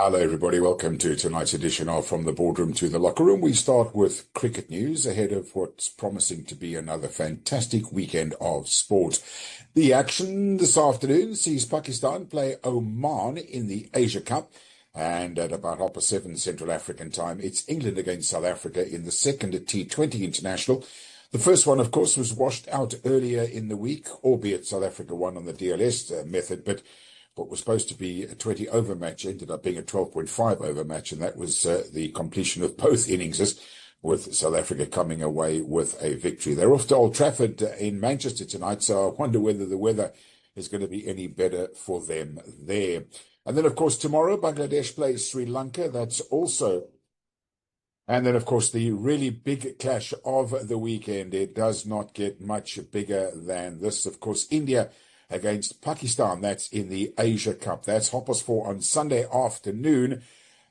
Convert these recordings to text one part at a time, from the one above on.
Hello, everybody. Welcome to tonight's edition of From the Boardroom to the Locker Room. We start with cricket news ahead of what's promising to be another fantastic weekend of sport. The action this afternoon sees Pakistan play Oman in the Asia Cup. And at about 7:30 Central African time, it's England against South Africa in the second T20 international. The first one, of course, was washed out earlier in the week, albeit South Africa won on the DLS method, but what was supposed to be a 20-over match ended up being a 12.5-over match, and that was the completion of both innings, with South Africa coming away with a victory. They're off to Old Trafford in Manchester tonight, so I wonder whether the weather is going to be any better for them there. And then, of course, tomorrow, Bangladesh plays Sri Lanka. That's also... And then, of course, the really big clash of the weekend. It does not get much bigger than this. Of course, India against Pakistan. That's in the Asia Cup. That's 4:30 on Sunday afternoon.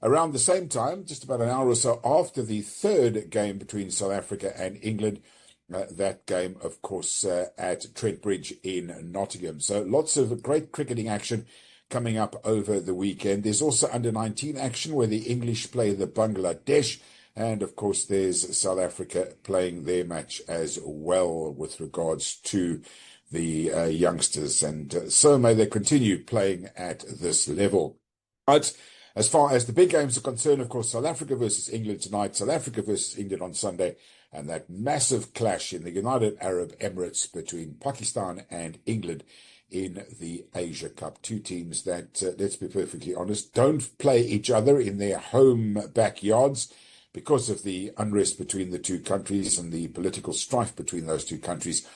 Around the same time, just about an hour or so after the third game between South Africa and England. That game, of course, at Trent Bridge in Nottingham. So lots of great cricketing action coming up over the weekend. There's also under-19 action where the English play the Bangladesh. And, of course, there's South Africa playing their match as well with regards to the youngsters. And so may they continue playing at this level. But as far as the big games are concerned, of course, South Africa versus England tonight, South Africa versus England on Sunday, and that massive clash in the United Arab Emirates between Pakistan and England in the Asia Cup. Two teams that, let's be perfectly honest, don't play each other in their home backyards because of the unrest between the two countries and the political strife between those two countries.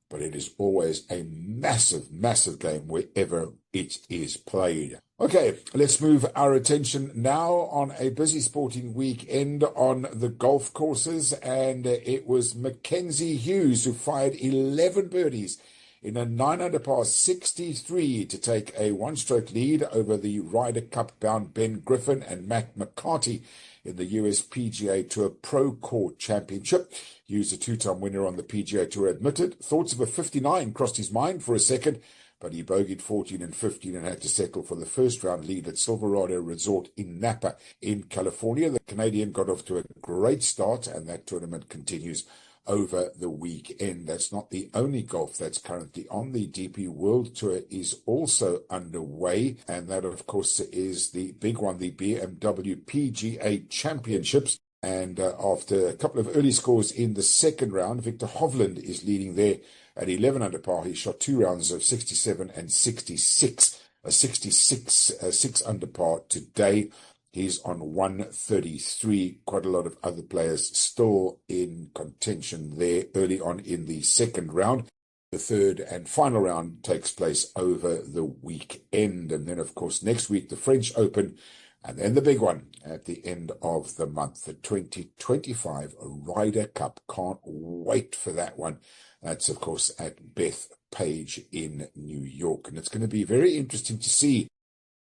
But it is always a massive, massive game wherever it is played. Okay, let's move our attention now on a busy sporting weekend on the golf courses. And it was Mackenzie Hughes who fired 11 birdies in a 9-under par 63 to take a one-stroke lead over the Ryder Cup-bound Ben Griffin and Matt McCarthy in the US PGA Tour Pro Court Championship. Hughes, a two-time winner on the PGA Tour, admitted thoughts of a 59 crossed his mind for a second, but he bogeyed 14 and 15 and had to settle for the first-round lead at Silverado Resort in Napa in California. The Canadian got off to a great start, and that tournament continues over the weekend. That's not the only golf that's currently on. The DP World Tour is also underway, and that, of course, is the big one, the BMW PGA Championships. And after a couple of early scores in the second round, Victor Hovland is leading there at 11 under par. He shot 2 rounds of 67 and 66, a 6 under par today. He's on 133. Quite a lot of other players still in contention there early on in the second round. The third and final round takes place over the weekend. And then, of course, next week, the French Open, and then the big one at the end of the month, the 2025 Ryder Cup. Can't wait for that one. That's, of course, at Bethpage in New York. And it's going to be very interesting to see,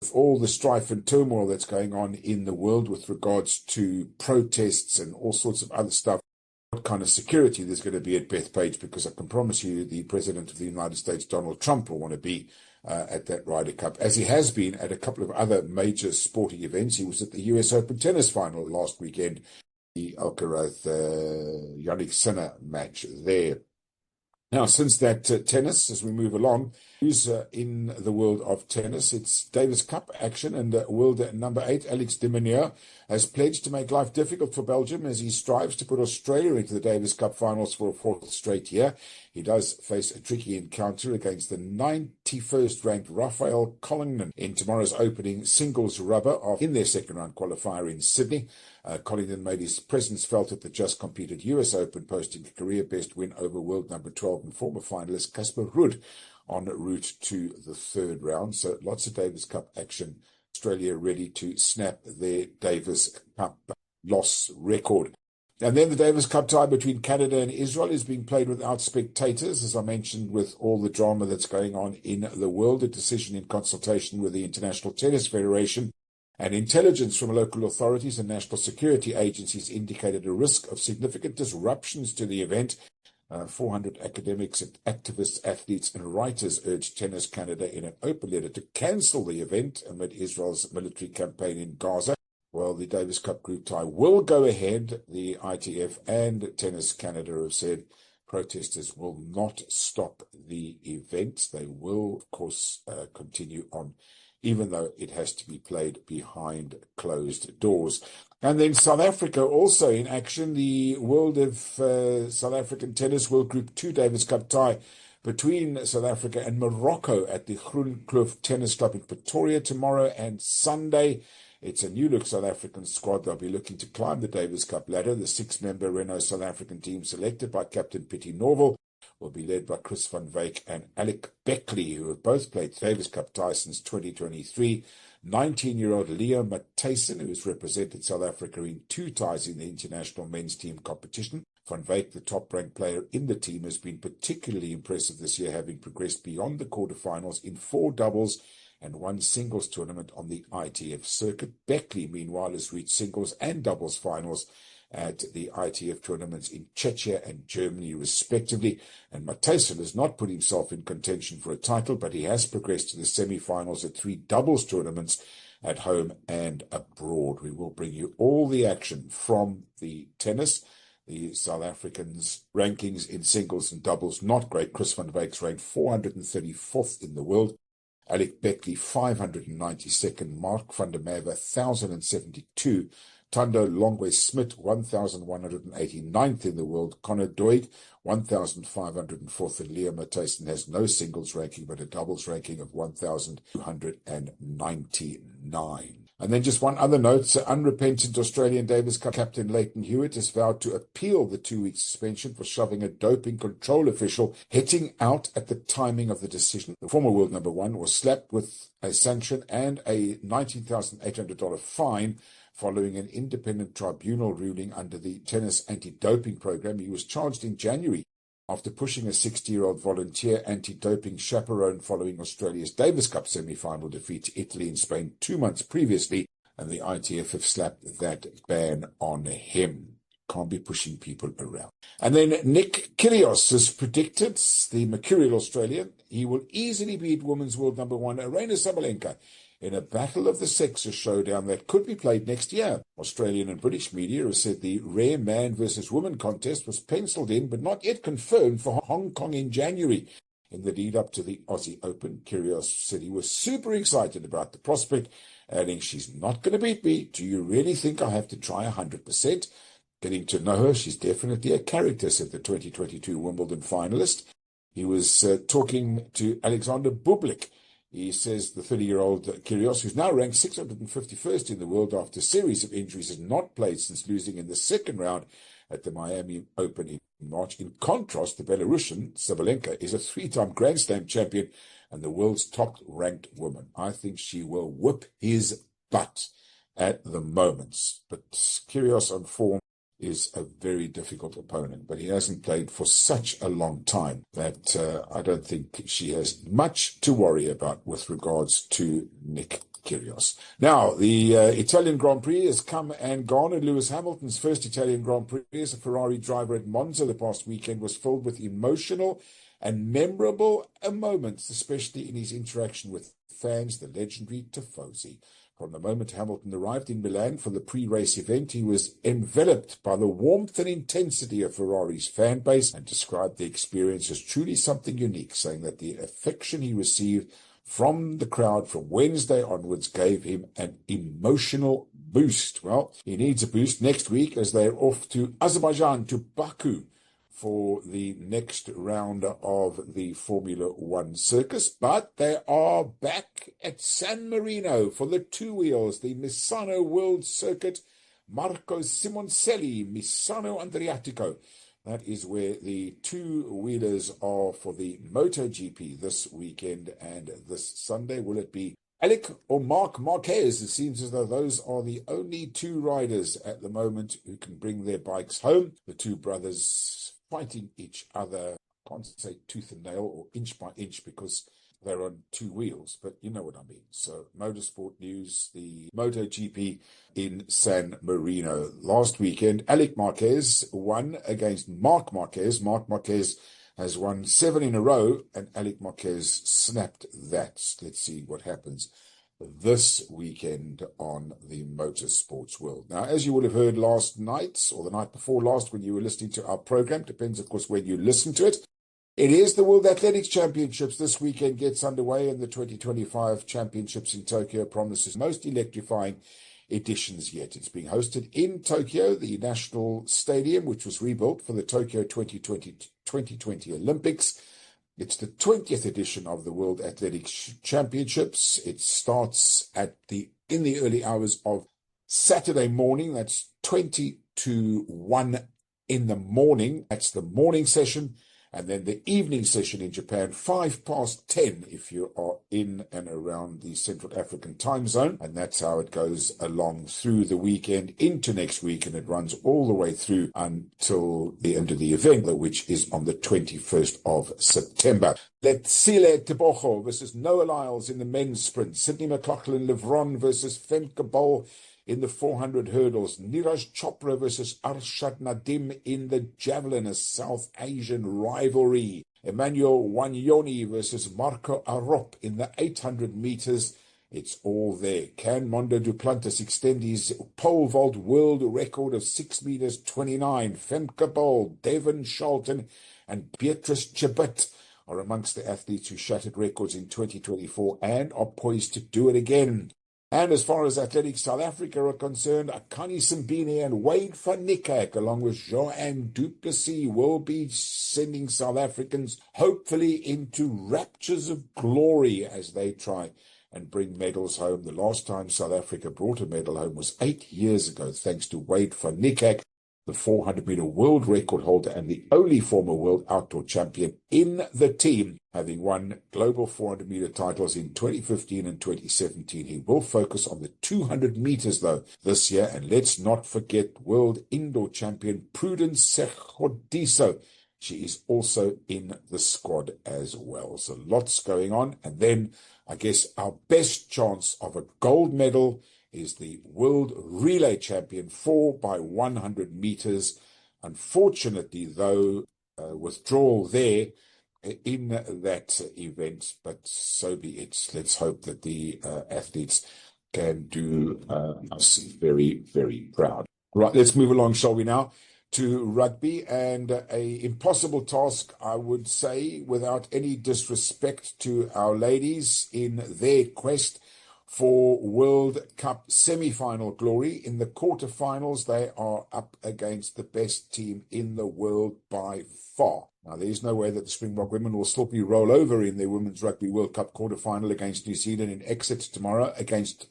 with all the strife and turmoil that's going on in the world with regards to protests and all sorts of other stuff, what kind of security there's going to be at Bethpage, because I can promise you the President of the United States, Donald Trump, will want to be at that Ryder Cup, as he has been at a couple of other major sporting events. He was at the US Open tennis final last weekend, the Alcaraz Yannick Sinner match there. Now, since that tennis, as we move along, who's in the world of tennis? It's Davis Cup action, and world number 8, Alex de Minaur, has pledged to make life difficult for Belgium as he strives to put Australia into the Davis Cup finals for a 4th straight year. He does face a tricky encounter against the 91st ranked Rafael Collington in tomorrow's opening singles rubber in their second round qualifier in Sydney. Collington made his presence felt at the just completed US Open, posting a career best win over world number 12 and former finalist Casper Ruud en route to the third round. So lots of Davis Cup action. Australia ready to snap their Davis Cup loss record. And then the Davis Cup tie between Canada and Israel is being played without spectators, as I mentioned, with all the drama that's going on in the world. A decision in consultation with the International Tennis Federation and intelligence from local authorities and national security agencies indicated a risk of significant disruptions to the event. 400 academics, activists, athletes, and writers urged Tennis Canada in an open letter to cancel the event amid Israel's military campaign in Gaza. Well, the Davis Cup group tie will go ahead. The ITF and Tennis Canada have said protesters will not stop the event. They will, of course, continue on, even though it has to be played behind closed doors. And then South Africa also in action. The World of South African Tennis World Group 2 Davis Cup tie between South Africa and Morocco at the Groen Kloof Tennis Club in Pretoria tomorrow and Sunday. It's a new-look South African squad. They'll be looking to climb the Davis Cup ladder. The six-member Renault South African team selected by Captain Pitty Norval will be led by Chris van Wyk and Alec Beckley, who have both played Davis Cup ties since 2023. 19-year-old Leo Matthijssen, who has represented South Africa in 2 ties in the international men's team competition. Van Wyk, the top-ranked player in the team, has been particularly impressive this year, having progressed beyond the quarterfinals in 4 doubles and 1 singles tournament on the ITF circuit. Beckley, meanwhile, has reached singles and doubles finals at the ITF tournaments in Czechia and Germany, respectively. And Matthijssen has not put himself in contention for a title, but he has progressed to the semi-finals at 3 doubles tournaments at home and abroad. We will bring you all the action from the tennis. The South Africans' rankings in singles and doubles, not great. Chris van Wyk's ranked 434th in the world. Alec Beckley, 592nd. Mark van der Merwe, 1,072. Thando Longwe-Smit, 1,189th in the world. Conor Doig, 1,504th. And Leo Matthijssen has no singles ranking, but a doubles ranking of 1,299. And then just one other note, unrepentant Australian Davis Cup captain Leighton Hewitt has vowed to appeal the 2-week suspension for shoving a doping control official hitting out at the timing of the decision. The former world number 1 was slapped with a sanction and a $19,800 fine following an independent tribunal ruling under the tennis anti-doping program. He was charged in January after pushing a 60-year-old volunteer anti-doping chaperone following Australia's Davis Cup semi-final defeat to Italy and Spain 2 months previously, and the ITF have slapped that ban on him. Can't be pushing people around. And then Nick Kyrgios has predicted, the mercurial Australian, he will easily beat women's world number 1 Aryna Sabalenka in a battle of the sexes showdown that could be played next year. Australian and British media have said the rare man versus woman contest was penciled in but not yet confirmed for Hong Kong in January. In the lead up to the Aussie Open, Kyrgios said he was super excited about the prospect, adding, "She's not going to beat me. Do you really think I have to try 100%? Getting to know her, she's definitely a character," said the 2022 Wimbledon finalist. He was talking to Alexander Bublik. He says the 30-year-old Kyrgios, who's now ranked 651st in the world after a series of injuries, has not played since losing in the second round at the Miami Open in March. In contrast, the Belarusian Sabalenka is a 3-time Grand Slam champion and the world's top-ranked woman. I think she will whip his butt at the moment. But Kyrgios on form is a very difficult opponent, but he hasn't played for such a long time that I don't think she has much to worry about with regards to Nick Kyrgios. Now, the Italian Grand Prix has come and gone, and Lewis Hamilton's first Italian Grand Prix as a Ferrari driver at Monza the past weekend was filled with emotional and memorable moments, especially in his interaction with fans, the legendary Tifosi. From the moment Hamilton arrived in Milan for the pre-race event, he was enveloped by the warmth and intensity of Ferrari's fan base and described the experience as truly something unique, saying that the affection he received from the crowd from Wednesday onwards gave him an emotional boost. Well, he needs a boost next week as they're off to Azerbaijan, to Baku, for the next round of the Formula One circus, but they are back at San Marino for the 2 wheels, the Misano World Circuit, Marco Simoncelli, Misano Adriatico. That is where the 2-wheelers are for the MotoGP this weekend and this Sunday. Will it be Alec or Marc Marquez? It seems as though those are the only 2 riders at the moment who can bring their bikes home. The 2 brothers fighting each other, I can't say tooth and nail or inch by inch, because they're on two wheels, but you know what I mean. So motorsport news, the MotoGP in San Marino last weekend. Alex Marquez won against Marc Marquez. Marc Marquez has won 7 in a row, and Alex Marquez snapped that. Let's see what happens this weekend on the motorsports world. Now, as you would have heard last night or the night before last when you were listening to our program, depends, of course, when you listen to it, it is the World Athletics Championships. This weekend gets underway, and the 2025 Championships in Tokyo promises most electrifying editions yet. It's being hosted in Tokyo, the national stadium, which was rebuilt for the Tokyo 2020 Olympics. It's the 20th edition of the World Athletics Championships. It starts in the early hours of Saturday morning. That's 20 to 1 in the morning. That's the morning session. And then the evening session in Japan, 10:05 if you are in and around the Central African time zone. And that's how it goes along through the weekend into next week. And it runs all the way through until the end of the event, which is on the 21st of September. Letsile Tebogo versus Noah Lyles in the men's sprint. Sydney McLaughlin Livron versus Femke Bol in the 400 hurdles. Neeraj Chopra versus Arshad Nadim in the javelin, a South Asian rivalry. Emmanuel Wanyoni versus Marco Arop in the 800 meters. It's all there. Can Mondo Duplantis extend his pole vault world record of 6 meters 29? Femke Bol, Devon Shelton, and Beatrice Chibit are amongst the athletes who shattered records in 2024 and are poised to do it again. And as far as Athletics South Africa are concerned, Akani Simbine and Wade van Niekerk, along with Joanne Duplessis, will be sending South Africans hopefully into raptures of glory as they try and bring medals home. The last time South Africa brought a medal home was 8 years ago, thanks to Wade van Niekerk, the 400-meter world record holder and the only former world outdoor champion in the team, having won global 400-meter titles in 2015 and 2017. He will focus on the 200 meters, though, this year. And let's not forget world indoor champion Prudence Sekgodiso. She is also in the squad as well. So lots going on. And then I guess our best chance of a gold medal is the world relay champion 4x100 meters. Unfortunately, though, withdrawal there in that event, but so be it. Let's hope that the athletes can do us very, very proud. Right, let's move along, shall we now, to rugby, and a impossible task, I would say, without any disrespect to our ladies in their quest for World Cup semi-final glory. In the quarterfinals, they are up against the best team in the world by far. Now, there is no way that the Springbok women will still be roll over in their Women's Rugby World Cup quarterfinal against New Zealand in Exeter tomorrow,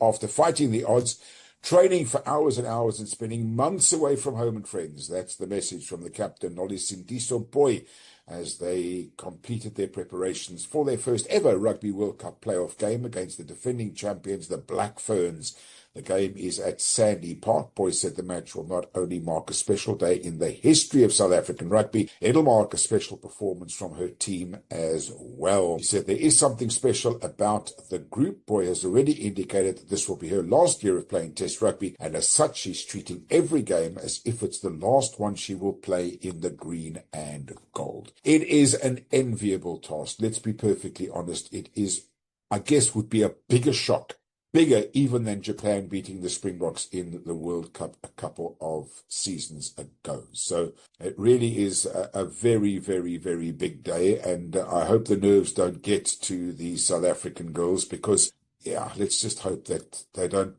after fighting the odds, training for hours and hours and spending months away from home and friends. That's the message from the captain, Nolisindiso Boy, as they completed their preparations for their first ever Rugby World Cup playoff game against the defending champions, the Black Ferns. The game is at Sandy Park. Boy said the match will not only mark a special day in the history of South African rugby, it'll mark a special performance from her team as well. He said there is something special about the group. Boy has already indicated that this will be her last year of playing Test rugby, and as such, she's treating every game as if it's the last one she will play in the green and gold. It is an enviable task. Let's be perfectly honest. It is, I guess, would be a bigger shock, bigger even than Japan beating the Springboks in the World Cup a couple of seasons ago. So it really is a very, very, very big day. And I hope the nerves don't get to the South African girls because, yeah, let's just hope that they don't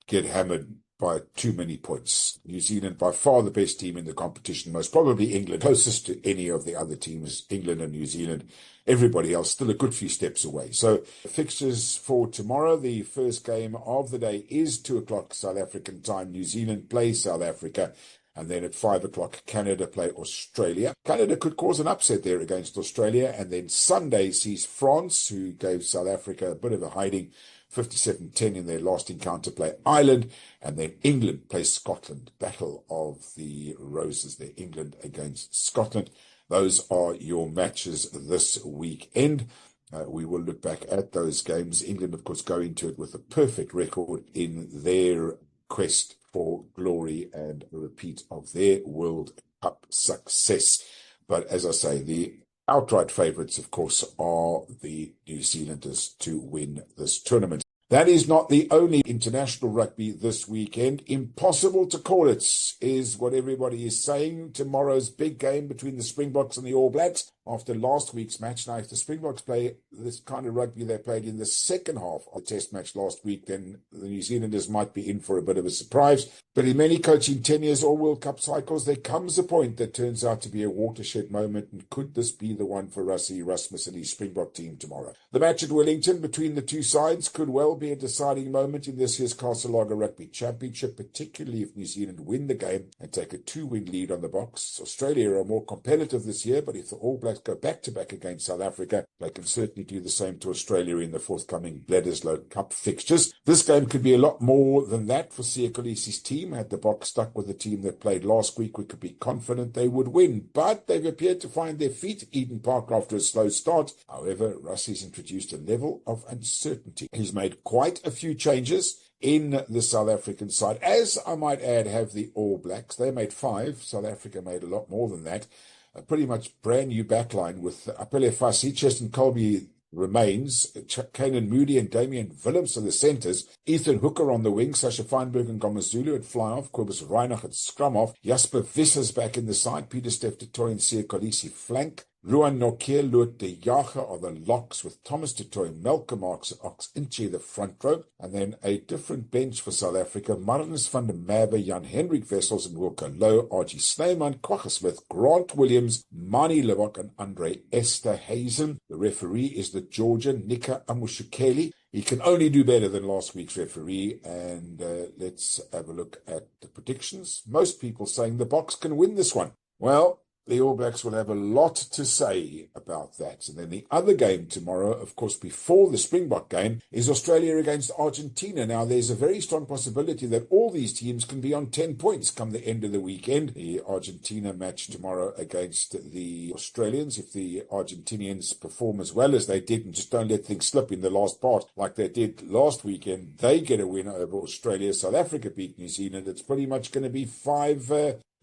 get hammered by too many points. New Zealand, by far the best team in the competition, most probably England, closest to any of the other teams, England and New Zealand. Everybody else still a good few steps away. So fixtures for tomorrow. The first game of the day is 2:00 South African time. New Zealand plays South Africa. And then at 5:00, Canada play Australia. Canada could cause an upset there against Australia. And then Sunday sees France, who gave South Africa a bit of a hiding, 57-10 in their last encounter, play Ireland. And then England plays Scotland. Battle of the Roses there, England against Scotland. Those are your matches this weekend. We will look back at those games. England, of course, go into it with a perfect record in their quest for glory and a repeat of their World Cup success. But as I say, the outright favourites, of course, are the New Zealanders to win this tournament. That is not the only international rugby this weekend. Impossible to call it, is what everybody is saying. Tomorrow's big game between the Springboks and the All Blacks after last week's match. Now, if the Springboks play this kind of rugby they played in the second half of the Test match last week, then the New Zealanders might be in for a bit of a surprise. But in many coaching tenures or World Cup cycles, there comes a point that turns out to be a watershed moment. And could this be the one for Rassie Erasmus and his Springbok team tomorrow? The match at Wellington between the two sides could well be a deciding moment in this year's Castle Rugby Championship, particularly if New Zealand win the game and take a 2-win lead on the Boks. Australia are more competitive this year, but if the All Blacks go back-to-back against South Africa, they can certainly do the same to Australia in the forthcoming Bledisloe Cup fixtures. This game could be a lot more than that for Siya Kolisi's team. Had the Boks stuck with the team that played last week, we could be confident they would win. But they've appeared to find their feet at Eden Park after a slow start. However, Rassie's introduced a level of uncertainty. He's made quite a few changes in the South African side, as I might add have the All Blacks. They made 5. South Africa made a lot more than that. A pretty much brand new backline with Apele Fassi, Cheston Colby remains, Kanan Moody and Damian Willems are the centres, Ethan Hooker on the wing, Sasha Feinberg and Gomazulu at fly-off, Kobus Reinach at scrum-off, Jasper Vissers back in the side, Peter Steph du Toit and Siya Kolisi flank, Ruan Nokia, Loot de Jager are the locks with Thomas du Toit, Malcolm Marx and Ox Inchi the front row, and then a different bench for South Africa, Marnus van der Merwe, Jan Hendrik Wessels and Wilco Low, R.G. Snyman, Kwagga Smith, Grant Williams, Mani Lewak and Andre Esterhazen. The referee is the Georgian Nika Amushukeli. He can only do better than last week's referee, and let's have a look at the predictions. Most people saying the Boks can win this one. Well, the All Blacks will have a lot to say about that. And then the other game tomorrow, of course, before the Springbok game, is Australia against Argentina. Now, there's a very strong possibility that all these teams can be on 10 points come the end of the weekend. The Argentina match tomorrow against the Australians. If the Argentinians perform as well as they did and just don't let things slip in the last part like they did last weekend, they get a win over Australia. South Africa beat New Zealand. It's pretty much going to be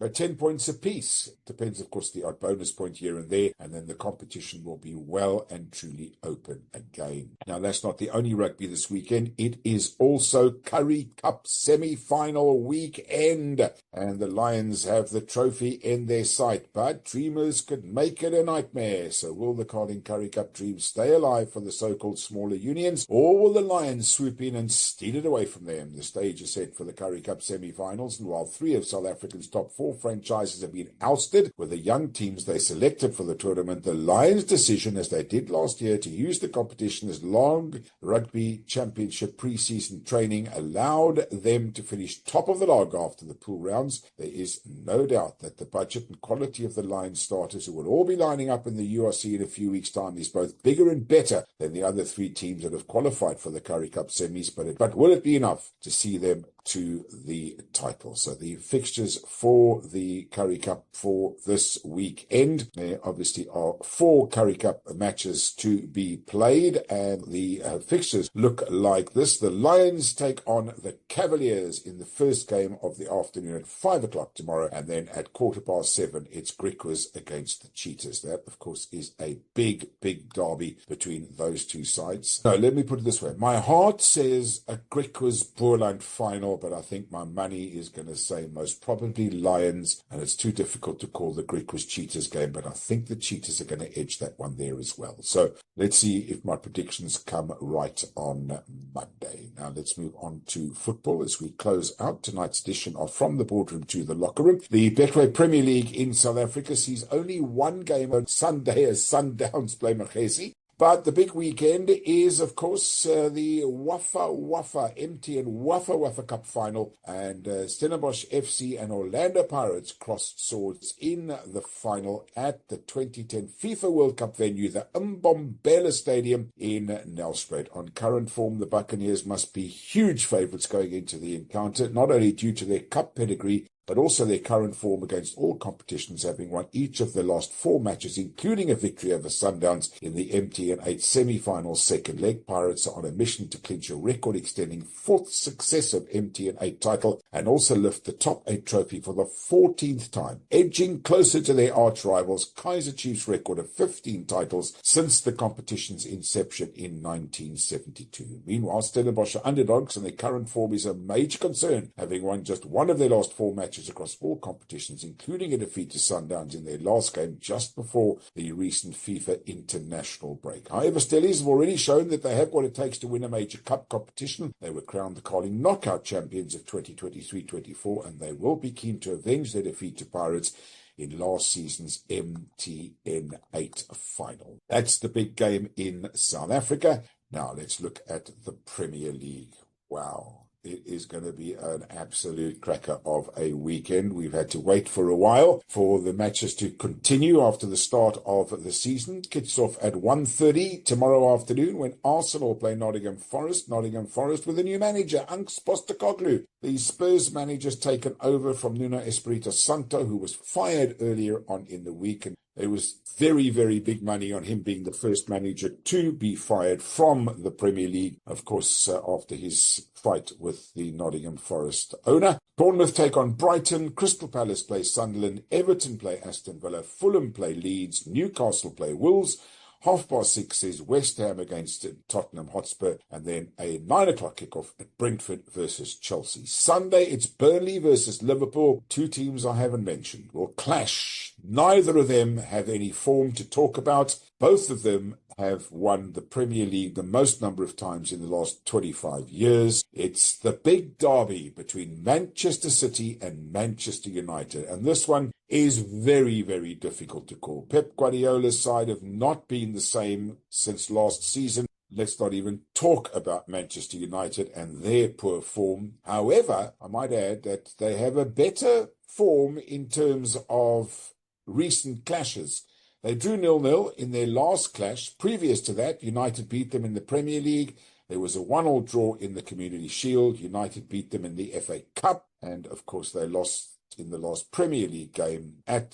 10 points apiece. Depends, of course, the odd bonus point here and there, and then the competition will be well and truly open again. Now, that's not the only rugby this weekend. It is also Currie Cup semi-final weekend, and the Lions have the trophy in their sight, but dreamers could make it a nightmare. So will the Carling Currie Cup dreams stay alive for the so-called smaller unions, or will the Lions swoop in and steal it away from them? The stage is set for the Currie Cup semi-finals, and while 3 of South Africa's top 4 franchises have been ousted with the young teams they selected for the tournament, the Lions' decision, as they did last year, to use the competition as long rugby championship pre-season training allowed them to finish top of the log after the pool rounds. There is no doubt that the budget and quality of the Lions starters, who will all be lining up in the URC in a few weeks' time, is both bigger and better than the other 3 teams that have qualified for the Currie Cup semis. But will it be enough to see them to the title? So the fixtures for the Currie Cup for this weekend, there obviously are 4 Currie Cup matches to be played, and the fixtures look like this. The Lions take on the Cavaliers in the first game of the afternoon at 5 o'clock tomorrow, and then at 7:15 it's Griquas against the Cheetahs. That, of course, is a big derby between those two sides. No, let me put it this way. My heart says a Griquas Boerland final, but I think my money is going to say most probably Lions, and it's too difficult to call the Griquas Cheetahs game, but I think the Cheetahs are going to edge that one there as well. So let's see if my predictions come right on Monday. Now let's move on to football as we close out tonight's edition of From the Boardroom to the Locker Room. The Betway Premier League in South Africa sees only one game on Sunday as Sundowns play Makhesi. But the big weekend is, of course, the Wafa MTN Wafa Cup final, and Stellenbosch FC and Orlando Pirates crossed swords in the final at the 2010 FIFA World Cup venue, the Mbombela Stadium in Nelspruit. On current form, the Buccaneers must be huge favourites going into the encounter, not only due to their cup pedigree, but also their current form against all competitions, having won each of their last 4 matches, including a victory over Sundowns in the MTN8 semi-final second leg. Pirates are on a mission to clinch a record-extending 4th successive MTN8 title and also lift the top 8 trophy for the 14th time, edging closer to their arch-rivals Kaizer Chiefs' record of 15 titles since the competition's inception in 1972. Meanwhile, Stellenbosch are underdogs and their current form is a major concern, having won just one of their last 4 matches across all competitions, including a defeat to Sundowns in their last game just before the recent FIFA international break. However, Stellies have already shown that they have what it takes to win a major cup competition. They were crowned the Carling Knockout champions of 2023-24, and they will be keen to avenge their defeat to Pirates in last season's MTN8 final. That's the big game in South Africa. Now let's look at the Premier League. Wow. It is going to be an absolute cracker of a weekend. We've had to wait for a while for the matches to continue after the start of the season. Kicks off at 1:30 tomorrow afternoon when Arsenal play Nottingham Forest. Nottingham Forest with a new manager, Ange Postecoglou. The Spurs manager's taken over from Nuno Espirito Santo, who was fired earlier on in the week. And there was very, very big money on him being the first manager to be fired from the Premier League, of course, after his fight with the Nottingham Forest owner. Bournemouth take on Brighton, Crystal Palace play Sunderland, Everton play Aston Villa, Fulham play Leeds, Newcastle play Wolves. 6:30 is West Ham against Tottenham Hotspur, and then a 9 o'clock kickoff at Brentford versus Chelsea. Sunday, it's Burnley versus Liverpool. 2 teams I haven't mentioned will clash. Neither of them have any form to talk about. Both of them have won the Premier League the most number of times in the last 25 years. It's the big derby between Manchester City and Manchester United, and this one is very, very difficult to call. Pep Guardiola's side have not been the same since last season. Let's not even talk about Manchester United and their poor form. However, I might add that they have a better form in terms of recent clashes. They drew 0-0 in their last clash. Previous to that, United beat them in the Premier League. There was a 1-1 draw in the Community Shield. United beat them in the FA Cup. And, of course, they lost in the last Premier League game at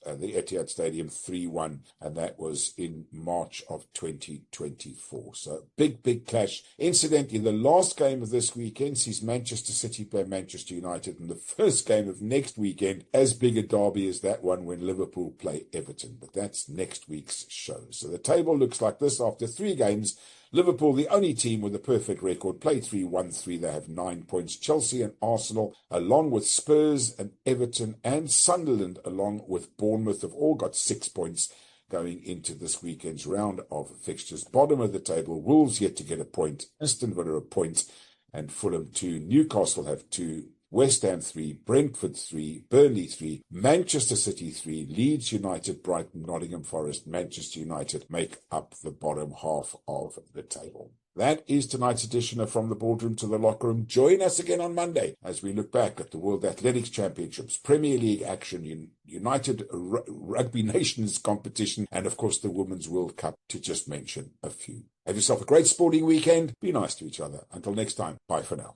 the Etihad Stadium 3-1, and that was in March of 2024. So big clash. Incidentally, the last game of this weekend sees Manchester City play Manchester United, and the first game of next weekend, as big a derby as that one when Liverpool play Everton. But that's next week's show. So the table looks like this after 3 games. Liverpool, the only team with a perfect record, play 3-1-3. They have 9 points. Chelsea and Arsenal, along with Spurs and Everton and Sunderland, along with Bournemouth, have all got 6 points going into this weekend's round of fixtures. Bottom of the table, Wolves yet to get a point, Aston Villa a point, and Fulham 2. Newcastle have 2. West Ham 3, Brentford 3, Burnley 3, Manchester City 3, Leeds United, Brighton, Nottingham Forest, Manchester United make up the bottom half of the table. That is tonight's edition of From the Boardroom to the Locker Room. Join us again on Monday as we look back at the World Athletics Championships, Premier League action, United Rugby Nations competition, and of course the Women's World Cup, to just mention a few. Have yourself a great sporting weekend. Be nice to each other. Until next time, bye for now.